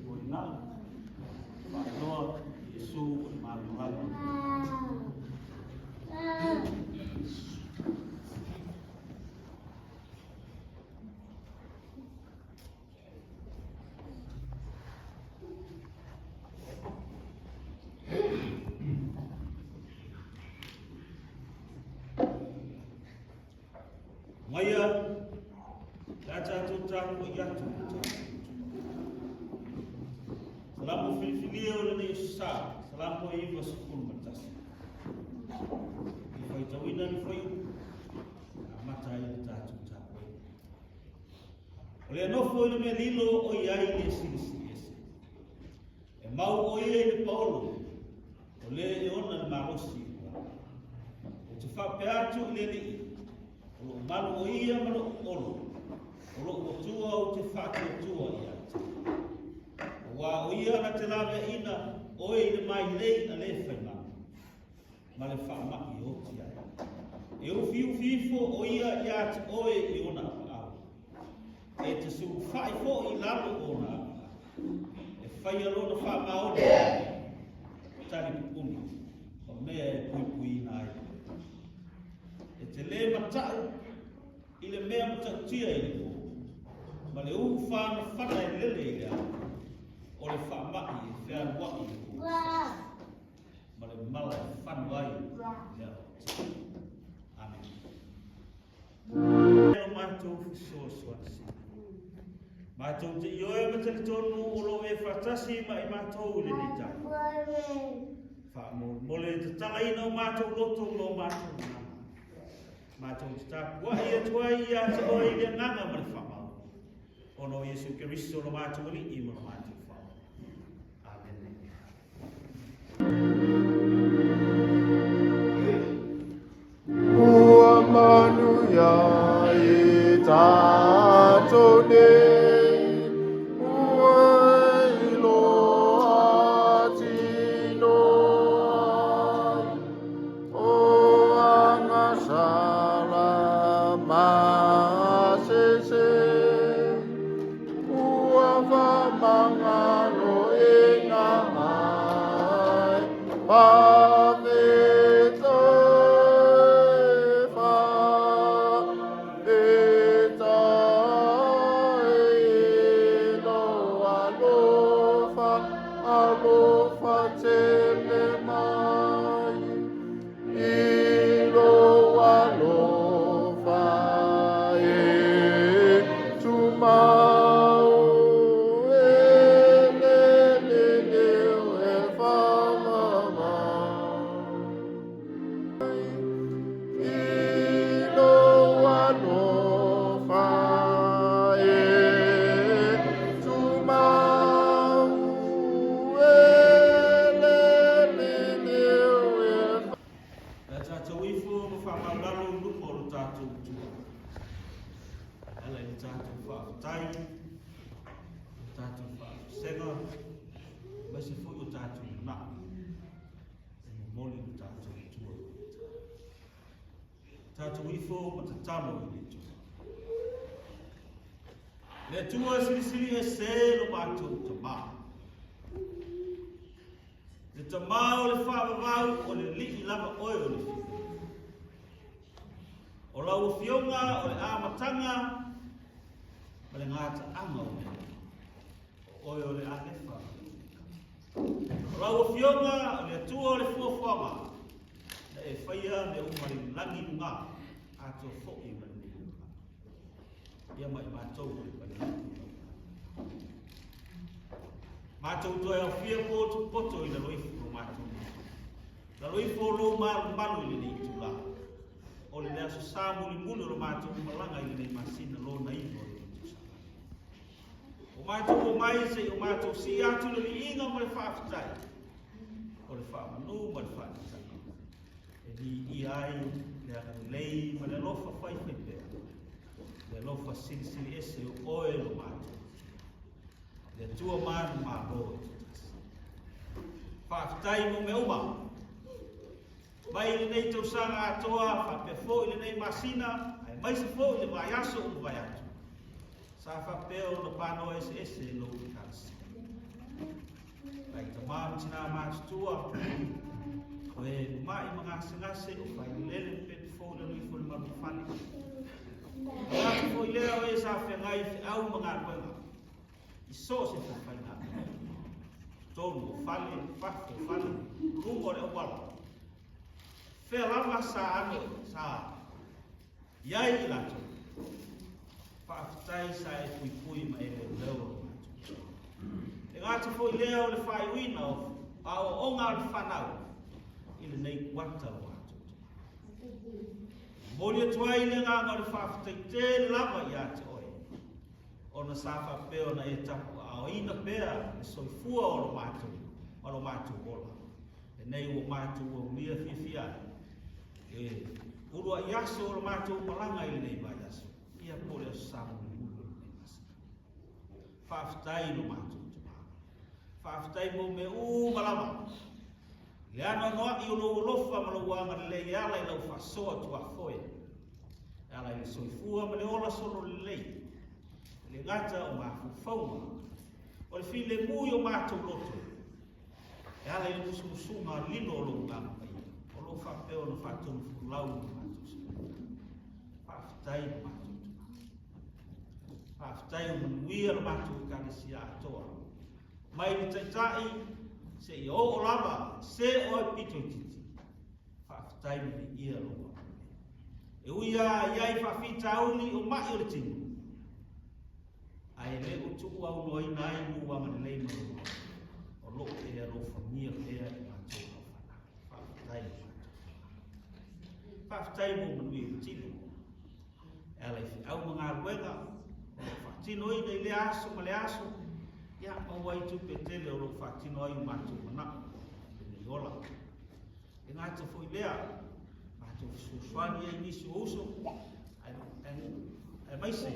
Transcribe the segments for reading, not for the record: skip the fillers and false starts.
Borinal. Pakloa Yesu Manual. Maya, dacha tutang yatu. Salamu filifilio na Yesusa, salamu hivyo sukuru matasi. Ifaita wina ni fayu, amata ya tatu tapo. Ole anofo ina melilo o yai ni sisi. E mau o ye ni Paulo, ole e ona ni marosi. E tufa peatu ile ni o malu o ia malu olo. Olo o tua o te whake o tua ia. Wa o ia na te lawe ina oe i le mai lei a le whaima. Ma le whaamaki o tia. E o fiu o ia i ati oe i ona au. E te su whai fo i lalo ona au. E whai alo na whaama o te tari pupuni. O mea e pui nai. E te le matau i le mea matau tia i le po. Ma le uhu whana whana i lele i le au. O le whaamaki e whea wai i le ma le mala e whanwai i le au. Amen. Eo mātou fiso suansi. Mātou te ioe ma te tonu o lo e whatasi ma i mātou le ni tai. Mole te talaina o mātou loto lo mātou nama. Mātou te tāpua i atuai i ate oi le nanga ma le whamau. Ono Yesu Keristo lo mātou li i ma mātou. Manu ya itato ne uelo atino o angasala masese uava mangalo ingai Le tua silisili e se lo mātou tama. Le tama o le whaavavau o le li lava oe o le whiwhi. O lau fionga o le āmatanga ma le ngāta anga o le oe o le alefa. O lau fionga o le atua o le fuafuanga na e whaia me umari langi ngā ato fo'i ma le ngā. Ia mai mātou o le Mātou toi au fia poto i la loifu o mātou. La loifu o lo maru i le nei tula. O le lea so sāmu li munu o mātou malanga i le nei masina lo na iho i le tusa. O mātou o mai se o mātou si atu le inga ma le whaafitai. O le whaamanu ma le whaafitai. E ni i ai le lei ma le lofa whaiwhai pēr. Le lofa silisili ese o oe lo mātou. Le tua manu mālo. Whaafitai mo me uma. Mai le nei tausanga atoa, whape fo i le nei masina, ai mai se fo i le vai aso o vai atu. Sa whapeo no pano ese lo i kasi. Ai tamam tina matua. Koe mai ngase o fai lele pe fo le fo ma fani. Ya fo leo e sa fe ngai au mga koe. Iso se fai na. Tonu fale fafo fale rungo le wala. Fe lava sa ano sa. Yai la to. Faftai sa e pui ma e leo. E ngata fo leo le fai wina o onga le fanau. Ile nei wata watu. Moli tuai le nganga le faftai te lava ya te oi. Ona safa peo na e tapu a ina pea e soifua o lo matu ola. E nei o matu o mia fifia. E urua yaso o lo matu malanga ili nei ba yaso. Ia pole o samu ni ulu nei masa. Faftai lo matu. Faftai mo me malama. Leano noa i ulo ulofa malawanga le yala i lau fasoa tua foe. Yala i soifua ma le ola solo le le ngata o mafu fauma. O le file mui o matu loto. Yala i mususunga lino o lo ngama pai. O lo fapeo no fatonu fulau no matu. Faftai no matu. Faftai o manuia no matu kanisia atoa. Mai ni taitai se i o lava se o pito titi. Faftai ni ia lo. E uia iai fafita uli o mai o le tinu. Ai le o tuku au noi nai mua ma le ma o lo e ro famia e a matu fa faftai mo manu i tinu. Ela fi au mga ruega fa tino i le aso ma le aso. Ya o wai tu petele o lo fatino ai matu na ni ola e ngata foi lea matu suani ai ni uso ai mai se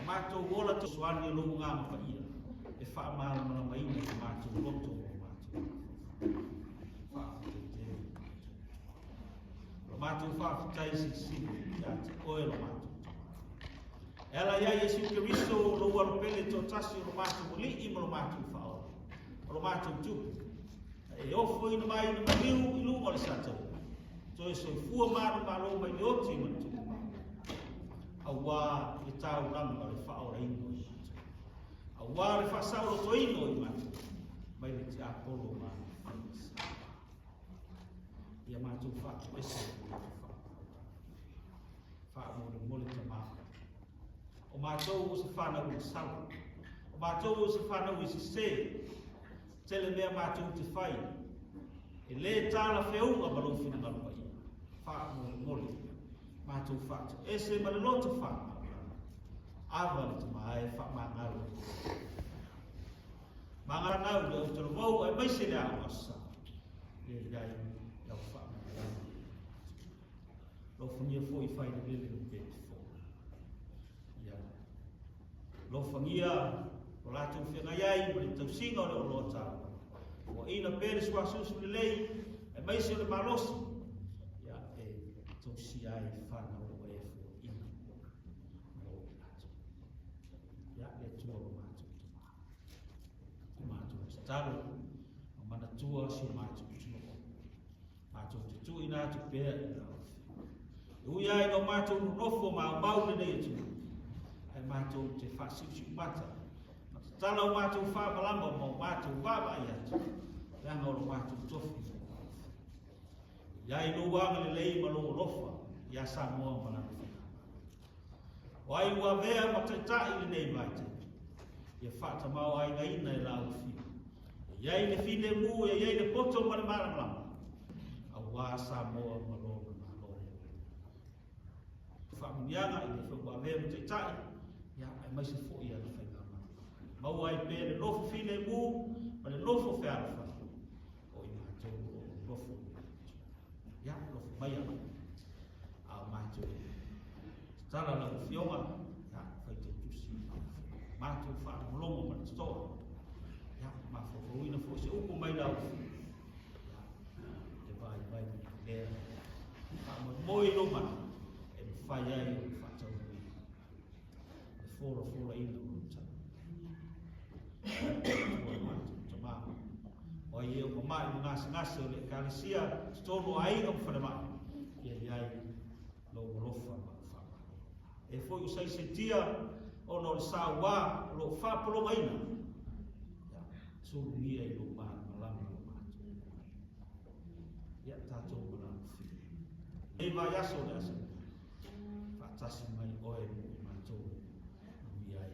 matu ola tu suani lo nga ma fa ia e fa ma na mai ni matu loto matu fa lo matu fa tai si ya o lo matu ela ia Yesu Kristo lo wal pele to tasi lo matu li i lo matu fa lo matu tu e o foi no mai no miu i lu wal sato to e so fu ma lo mai o ti matu awa i tau ram le fa ora ino awa le fa sa lo to ino i matu mai le ti apolo ma ia matu fa ese fa mo le tama o mātou o se whanau i sawa. O mātou o se whanau i se se. Tele mea mātou te whai. E le tāla whiaunga malofina malupai. Wha mole. Mātou whātou. E se male loto whanau. Awa le te mai wha māngaro. Māngaro ngau le o te rovau ai maise le au asa. Le gai lau wha māngaro. Lo whangia fo i whai le lele no pēti. Lo fangia o latu whenga iai ma tau singa o le o lota o ina pere swa susu le lei e maise o le malosi ia e tau si ai whana o e fo ina o latu ia e tua o matu o matu o staro o mana tua si o matu o matu o te tu ina tu pere e ui ai no matu o nofo ma mau le nei tu mātou te whasiusiu mata. Tala o mātou whamalama mo mātou wawa i atu. Leanga o mātou tofi. Iai no wanga le lei malo lofa. Ia Samoa manana whina. O ai ua vea mataitai le nei maite. Ia whata mau ai ngaina e lau whina. Iai le whine mu e iai le poto male maramlama. A wā Samoa malo malo. Whamunianga i le whakua vea mataitai. Ya mai se fo ia fa ngama mau ai pe le lofo fine mu ma le lofo fe alfa o i ma to lofo ya lofo mai a ma to stara la fionga ya fa te tusi ma to fa longo ma sto ya ma fo ina fo se upo mai la ya te vai le fa mo i loma e fa ia i fa to fora ina o ta. Tama ai o mai ngas o le kalesia tonu ai o fa mai ia ai lo rofa fa e foi o sai sentia o no sa wa lo fa pro mai na so ni ai lo ma la ya tato la e vai aso da se fa tasi mai o e ma to ni ai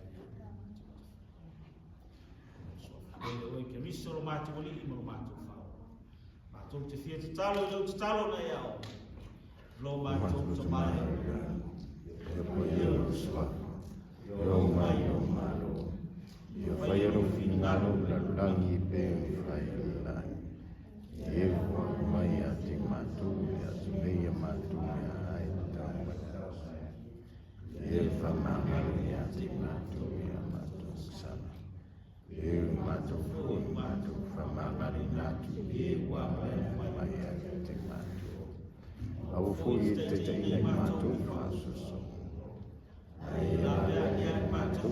oi ke miso lo mato mo li mo mato fa mato te fia te talo na ia lo mato to mai yo mai yo malo yo fai ro finalo la langi pe fai la ye mai ati mato ya me ya mato ya ai ta ye fa mama ya ati mato ya mato sana ye mato fa mama na tu ye wa mai ya ati mato au fu te te mato fa so ai ya mato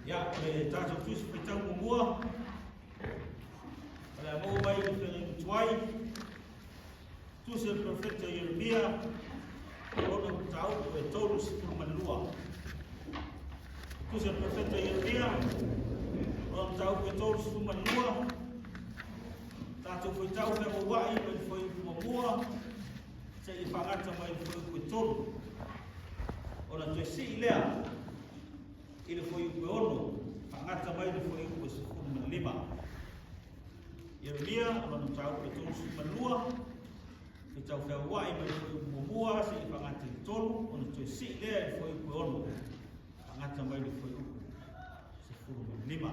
Ya, tato tus petang mua. Ala mo mai ko teng tuai. Tu se profeta Yeremia. Ono tau e tolu sepuluh manlua. Tu se profeta Yeremia. Ono tau e tolu sepuluh manlua. Tato foi tau me mo wai me foi mo mua. Se i fangata mai foi ko tolu. Ona te si lea. Ele foi o ono, angata mai ele foi o sepuluh lima. Yeremia ono tau e tolu sepuluh manlua. E tau fea wai mai foi o mua se i fangata i tolu, ono te si lea ele foi o ono. Angata mai ele foi o sepuluh lima.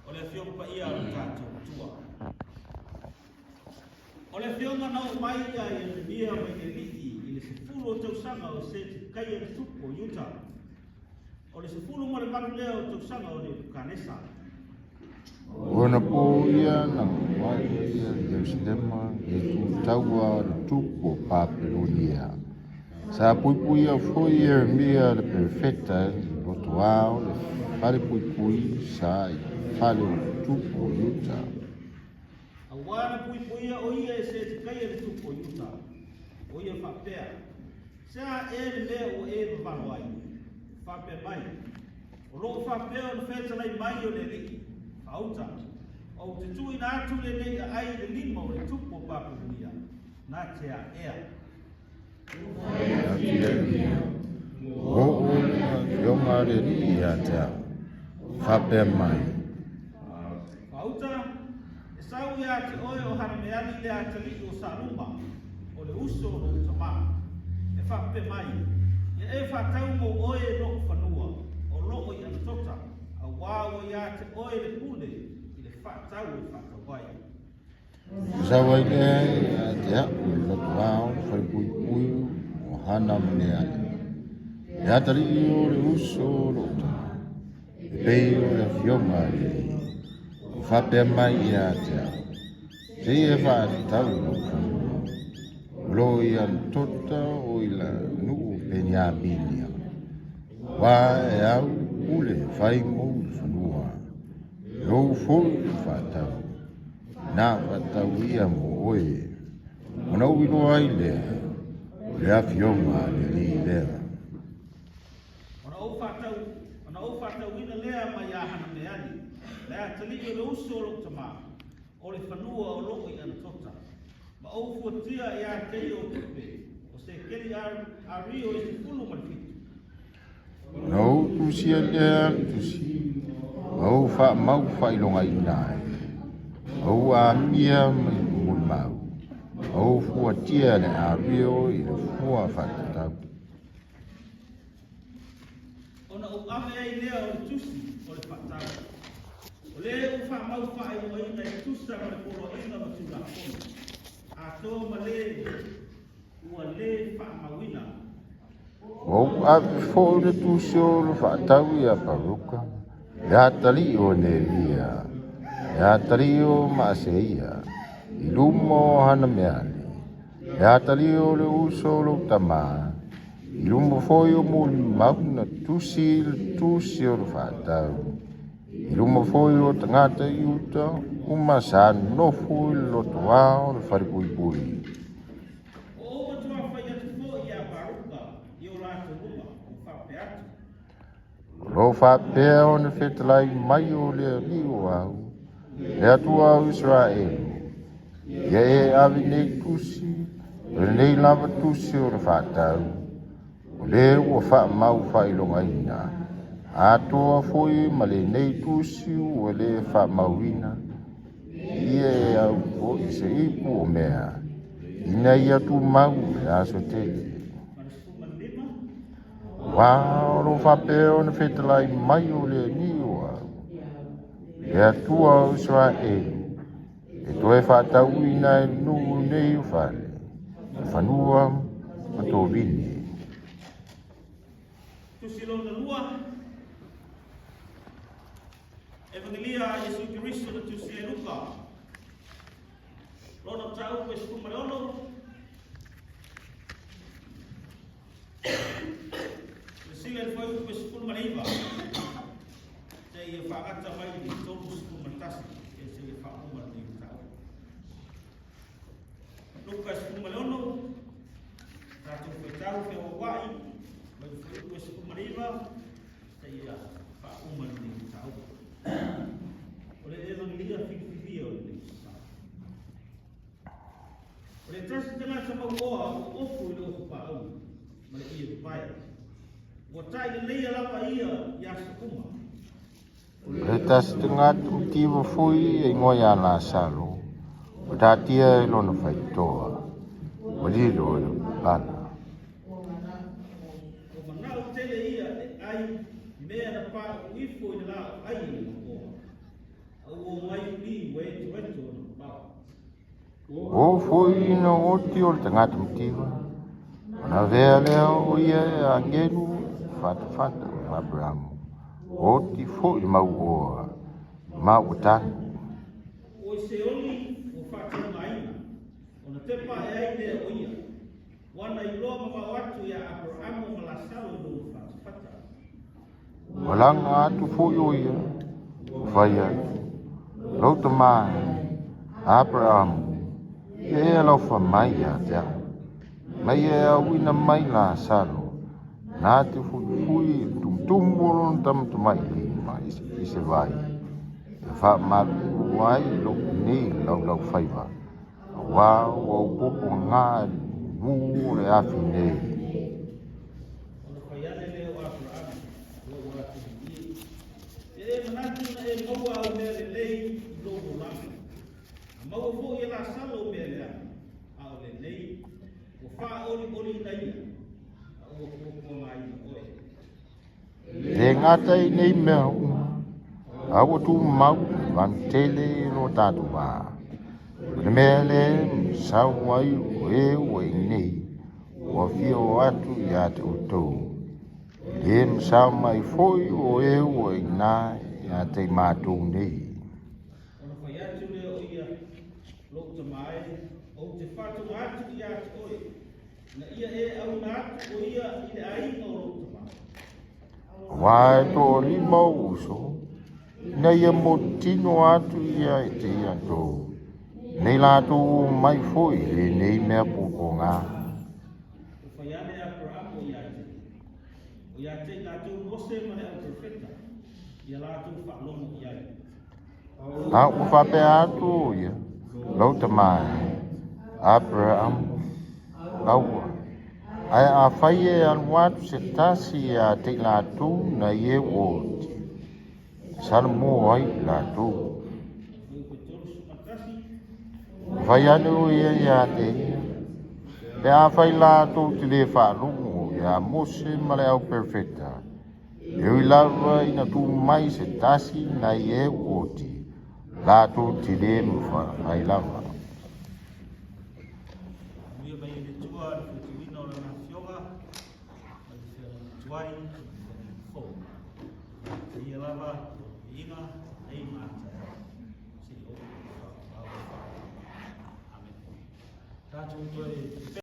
Ole fio pa ia o tato tua. Ole fio na mai ia Yeremia mai e lii, ele sepuluh tau sanga o se kai e tupo yuta. Ole sepuluh mo le manu leo tau sanga o le kanesa. Ona po ia na wai ia Jerusalema e tu taua tupo Babilonia. Sa pui ia foi Yeremia le perfecta o toao le fale pui sa i fale tupo yuta. Awana pui o ia e se te kai e tupo yuta. O ia whapea. Sa e le leo o e mawano ai. Whapea mai. O loo whapea o le wheta lai mai o le liki. Auta. O te tui nā atu le nei a ai le lima o le tupo Babilonia. Nā te a ea. O yonga le ia te whapea mai. Auta. E sau ia te oe o hana meali le a te li o Saruma. O le uso o le tama. E whapea mai. E whatau mo oe no whanua. O loo i antota. A wāo ia te oe le pule. I le whatau e whatawai. Sawa ile te aku le toao fai pui o hana mneale. E atari o le uso lo tama. E pei o le fionga le o whapea mai ia te au. Te e whaatau lo whanua. Lo i antota o ila nuu Benjaminia. Wa e au ule fai mou whanua. Lo foi whaatau. Nā whatau ia mo oe. Ona uwino ai lea. Lea fionga le li lea. Ona o whatau ina lea mai a hana meani. Lea tali o le uso o tama. O le whanua o loo i antota. Ma o fuatia e a kei o tupe. O se keri a rio e se fulu manifitu. No tu si tu si au fa mau fa ilonga ina au a mia mai mau au fu tia le a rio I fu fa ta Ona o ame ai lea o le tusi o le whatau. O le u wha mau wha i o ina I tusa ma le polo ina ma tula kona. A tō ma le ua le wha mawina. o a fo le tu si o le fa ta ia paruka ya tali o ne lia ya tali o ma se ia I lumo hana meale ya tali o le uso lo tama I lumo foi o muli mauna tusi o le whaatau. I lumo foi o tangata I uta uma sa nofu I loto wao le wharipui pui. O o tua whai atu fo I a baruka I o rātou ruma o whape atu. Lo whapea o ne whetalai mai o le li o au. Le atua o Israel. Ia e avi nei tusi, o nei lava tusi o le whaatau. O le ua wha mau wha ilonga ina. A toa foi ma le nei tusi o le wha mauina. Ia e au o I se ipu o mea. Ina ia tu mau le aso tele. Wā lo whapea o na whetalai mai o le ni o au. Le atua o Israel. E toe whatau ina e nuu nei o whale. Whanua ma tō vini. Tusi lo na lua. Evangelia Yesu Kiristo na tusi e luka. Lona tau pe sku mareono. Sila foi pe sku mareiva. Te ia whaata mai ni tōku sku matasi. E se ia whauma ni tau. Luka sku mareono. Tato pe tau pe o wai. Mai foi pe sku mareiva. Te ia whauma ni tau. Ole evangelia whiwhiwhia o le o le tasi tanga sa mau oa o ofu I le ofu pāau ma le ia tupai. Ua tai le leia lapa ia I asa kuma. Le tas tanga tumtiwa fui e ngoia la salo. O tatia e lona whaitoa. O lilo e pala. O manao tele ia le ai mea na pā uifo I le lao ai I le oa. Au o mai ui wetu wetu o na pāu. O foi no oti o tangata mtiwa. Na vea leo o ia e angelu fata o Abraham. Oti foi mau oa. Mau tanu. O se oli o whātau maina. O na te pā e ai lea o ia. Wana I loa ma watu ia Abraham o malasalo I lo whata. Walanga atu foi o ia. Vai atu. Lauta mai. Abraham. E alo fa mai a te. Mai e a wina mai la salo. Nā te fui tumtumbolon tam mai mai I se vai. E wha maku wai lo nei lau whaiva. Wā o popo ngā wū le afi nei. O na whaiane leo Abraham. Lo watu I. E manatu na e maua au mea le lei I lo volanga. Maua fo I la salo mea le ana. Ao le nei. O wha oli na ia. O popo ngā ia oe. Le ngata I nei mea uma. Awa tu mau van tele no tatu wā. Le mea le sau wai o e o I nei. O fio atu I ate o tau. Le msau mai foi o e o I nā I ate mātou nei. O na whai atu leo ia. Lo ta mai. O te whatu atu I atu oe. Na ia e au na atu o ia I le ai o lo ta mai. Wai to lima uso. Nei e mo tino atu ia e te ia tō. Nei lātu mai foi le nei mea pupo ngā. O whaiane Abraham o ia te. O ia te ngātou mose mane au profeta. Ia lātou whalomo I ai. Nā u whape atu o ia. Lauta mai. Abraham. Laua. Ai a whai e anuatu se tasi a te lātou na ie o te. Sara mō ai lātou. Whai ane o ia ia te ia. Le a whai lātou te le whārongo ia mose male au perfecta. Eo I lawa ina tu mai se tasi na ie o te. Lātou te le mwha ai lawa. Amen.